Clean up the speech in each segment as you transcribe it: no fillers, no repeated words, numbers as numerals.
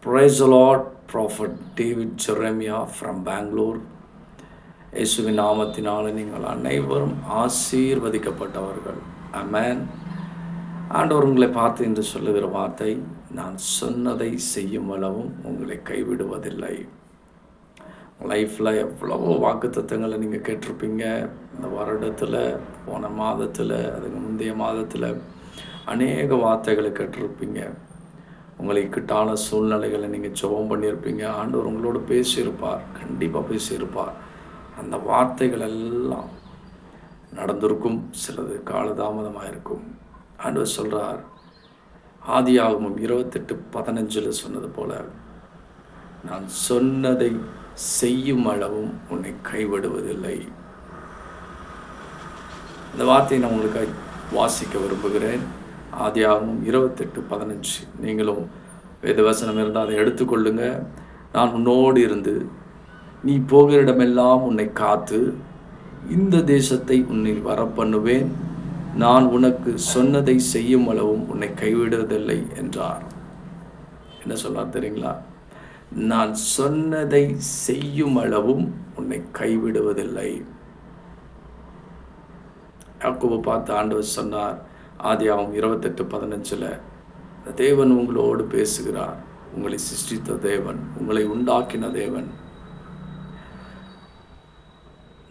Praise the Lord, Prophet David Jeremiah from Bangalore. இயேசுவின் நாமத்தினால நீங்கள் அனைவரும் ஆசீர்வதிக்கப்பட்டவர்கள். ஆமென். ஆண்டவர் உங்களை பார்த்து இன்று சொல்லுகிற வார்த்தை, நான் சொன்னதை செய்யும் அளவும் உங்களை கைவிடுவதில்லை. லைஃப்பில் எவ்வளவோ வாக்குத்தத்தங்களை நீங்கள் கேட்டிருப்பீங்க. இந்த வருடத்தில், போன மாதத்தில், அதுக்கு முந்தைய மாதத்தில் அநேக வார்த்தைகளை கேட்டிருப்பீங்க. உங்களை இக்கட்டான சூழ்நிலைகளை நீங்கள் ஜெபம் பண்ணியிருப்பீங்க. ஆண்டவர் உங்களோடு பேசியிருப்பார், கண்டிப்பாக பேசியிருப்பார். அந்த வார்த்தைகள் எல்லாம் நடந்திருக்கும், சிலது காலதாமதமாக இருக்கும். ஆண்டவர் சொல்கிறார், ஆதியாகமம் 28:15 சொன்னது போல, நான் சொன்னதை செய்யும் அளவும் உன்னை கைவிடுவதில்லை. இந்த வார்த்தையை நான் உங்களுக்கு வாசிக்க விரும்புகிறேன். ஆதியாகமம் 28:15. நீங்களும் வேதவசனம் இருந்தால் அதை எடுத்துக்கொள்ளுங்க. நான் உன்னோடு இருந்து நீ போகிற இடமெல்லாம் உன்னை காத்து இந்த தேசத்தை உன்னில் வரப்பண்ணுவேன். நான் உனக்கு சொன்னதை செய்யும் அளவும் உன்னை கைவிடுவதில்லை என்றார். என்ன சொன்னார் தெரியுங்களா? நான் சொன்னதை செய்யும் அளவும் உன்னை கைவிடுவதில்லை. யாக்கோபு பார்த்து ஆண்டவர் சொன்னார், ஆதியாகமம் 28:15, தேவன் உங்களோடு பேசுகிறார். உங்களை சிருஷ்டித்த தேவன், உங்களை உண்டாக்கின தேவன்.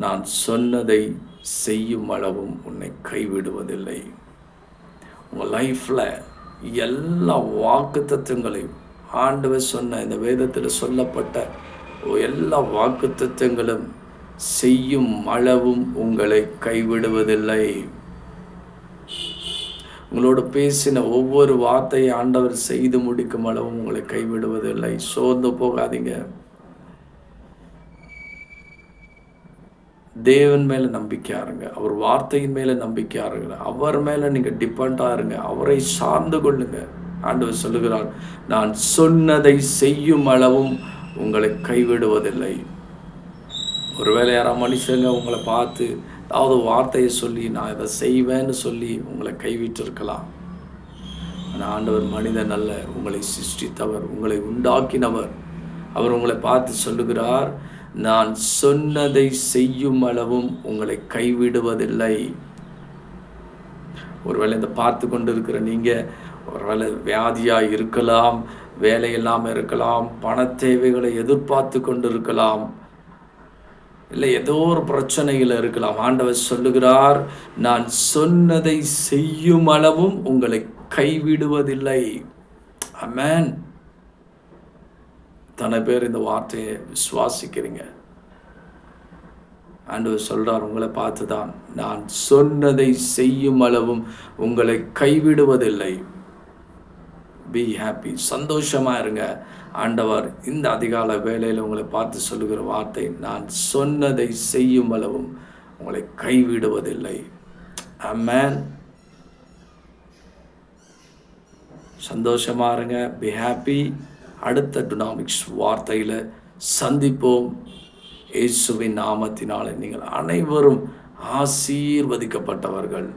நான் சொன்னதை செய்யும் அளவும் உன்னை கைவிடுவதில்லை. உங்கள் லைஃப்பில் எல்லா வாக்குத்தத்தங்களையும் ஆண்டவர் சொன்ன, இந்த வேதத்தில் சொல்லப்பட்ட எல்லா வாக்குத்தத்தங்களும் செய்யும் அளவும் உங்களை கைவிடுவதில்லை. உங்களோடு பேசின ஒவ்வொரு வார்த்தையை ஆண்டவர் செய்து முடிக்கும் அளவும் உங்களை கைவிடுவதில்லை. சோர்ந்து போகாதீங்க. தேவன் மேலே நம்பிக்கையா இருங்க. அவர் வார்த்தையின் மேலே நம்பிக்கையா இருங்க. அவர் மேலே நீங்கள் டிபெண்டாக இருங்க. அவரை சார்ந்து கொள்ளுங்க. ஆண்டவர் சொல்லுகிறார், நான் சொன்னதை செய்யும் அளவும் உங்களை கைவிடுவதில்லை. ஒருவேளை யாராவது மனுஷங்க உங்களை பார்த்து ஏதாவது வார்த்தையை சொல்லி நான் இதை செய்வேன்னு சொல்லி உங்களை கைவிட்டு இருக்கலாம். ஆனால் ஆண்டவர் மனிதன் அல்ல, உங்களை சிருஷ்டித்தவர், உங்களை உண்டாக்கினவர். அவர் உங்களை பார்த்து சொல்லுகிறார், நான் சொன்னதை செய்யும் அளவும் உங்களை கைவிடுவதில்லை. ஒருவேளை இந்த பார்த்து கொண்டு இருக்கிற நீங்கள் ஒருவேளை வியாதியாக இருக்கலாம், வேலை இல்லாமல் இருக்கலாம், பண தேவைகளை எதிர்பார்த்து கொண்டு இருக்கலாம், இல்லை ஏதோ ஒரு பிரச்சனையில் இருக்கலாம். ஆண்டவர் சொல்லுகிறார், நான் சொன்னதை செய்யும் அளவும் உங்களை கைவிடுவதில்லை. ஆமென். தன பேர் இந்த வார்த்தையை விசுவாசிக்கிறீங்க? ஆண்டவர் சொல்றார் உங்களை பார்த்து தான், நான் சொன்னதை செய்யும் அளவும் உங்களை கைவிடுவதில்லை. Be happy. சந்தோஷமாக இருங்க. ஆண்டவர் இந்த அதிகால வேளையில் உங்களை பார்த்து சொல்லுகிற வார்த்தை, நான் சொன்னதை செய்யும் அளவும் உங்களை கைவிடுவதில்லை. ஆமென். சந்தோஷமாக இருங்க. Be happy. அடுத்த டுனாமிக்ஸ் வார்த்தையில் சந்திப்போம். இயேசுவின் நாமத்தினாலே நீங்கள் அனைவரும் ஆசீர்வதிக்கப்பட்டவர்கள்.